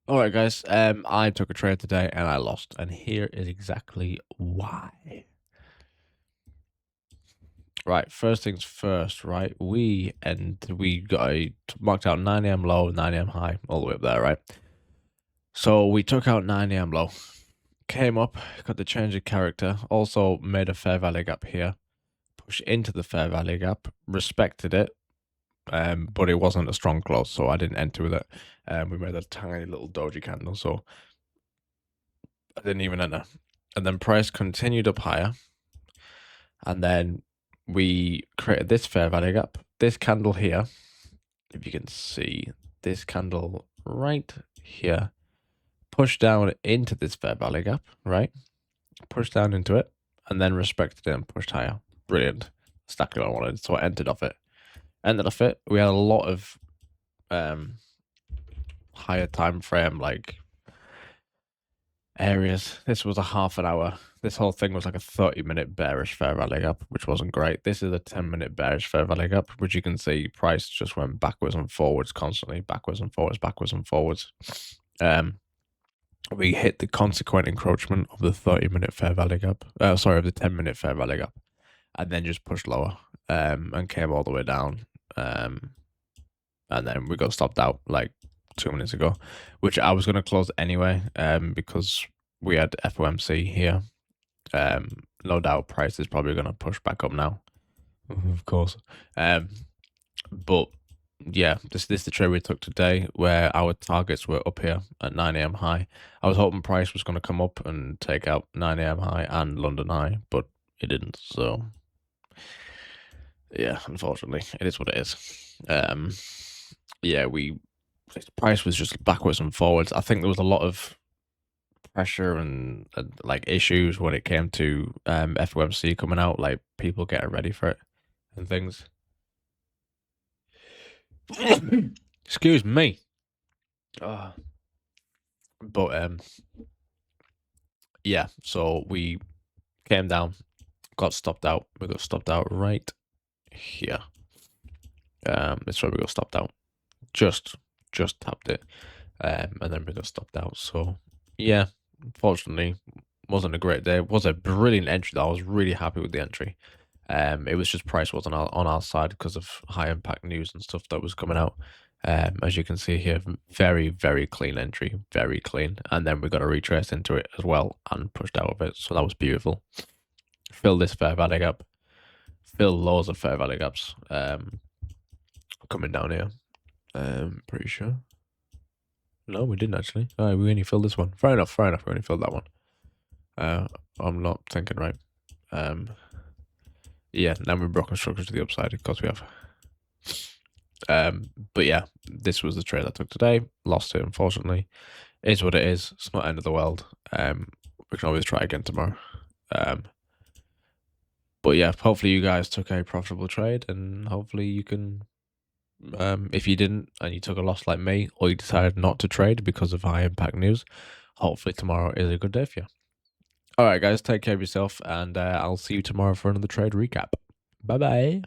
All right, guys. I took a trade today and I lost, and here is exactly why. Right, first things first. Right, we got a marked out 9 a.m. low, 9 a.m. high, all the way up there. Right, so we took out 9 a.m. low, came up, got the change of character, also made a fair value gap here, pushed into the fair value gap, respected it, but it wasn't a strong close, so I didn't enter with it. We made a tiny little doji candle, so I didn't even enter. And then price continued up higher, and then we created this fair value gap. This candle here, if you can see, this candle right here, pushed down into this fair value gap, right? Pushed down into it, and then respected it and pushed higher. Brilliant. Exactly what I wanted. So I entered off it. Ended off it. We had a lot of higher time frame like areas. This was a half an hour. This whole thing was like a 30-minute bearish fair value gap, which wasn't great. This is a 10-minute bearish fair value gap, which you can see price just went backwards and forwards constantly, backwards and forwards, backwards and forwards. We hit the consequent encroachment of the 30-minute fair value gap. Sorry, of the 10-minute fair value gap, and then just pushed lower and came all the way down. And then we got stopped out like 2 minutes ago, which I was going to close anyway, because we had FOMC here. No doubt price is probably going to push back up now, of course. But yeah, this is the trade we took today, where our targets were up here at 9 a.m. high. I was hoping price was going to come up and take out 9 a.m. high and London high, but it didn't. So yeah, unfortunately, it is what it is. Yeah, price was just backwards and forwards. I think there was a lot of pressure and like issues when it came to FOMC coming out, like people getting ready for it and things. Excuse me. But yeah, so we came down, got stopped out. We got stopped out right here. This is where we got stopped out. Just tapped it. And then we got stopped out. So yeah, unfortunately, wasn't a great day. It was a brilliant entry though. I was really happy with the entry. It was just price wasn't on our side because of high impact news and stuff that was coming out. As you can see here, very, very clean entry, very clean. And then we got a retrace into it as well and pushed out of it. So that was beautiful. Fill this fair value gap. Fill loads of fair value gaps. Coming down here. Pretty sure. No, we didn't actually. Oh, we only filled this one. Fair enough. We only filled that one. I'm not thinking right. Yeah, now we've broken structure to the upside because we have. But yeah, this was the trade I took today. Lost it, unfortunately. It is what it is. It's not end of the world. We can always try again tomorrow. But yeah, hopefully you guys took a profitable trade, and hopefully you can. If you didn't and you took a loss like me, or you decided not to trade because of high impact news, hopefully tomorrow is a good day for you. All right, guys, take care of yourself, and I'll see you tomorrow for another trade recap. Bye bye.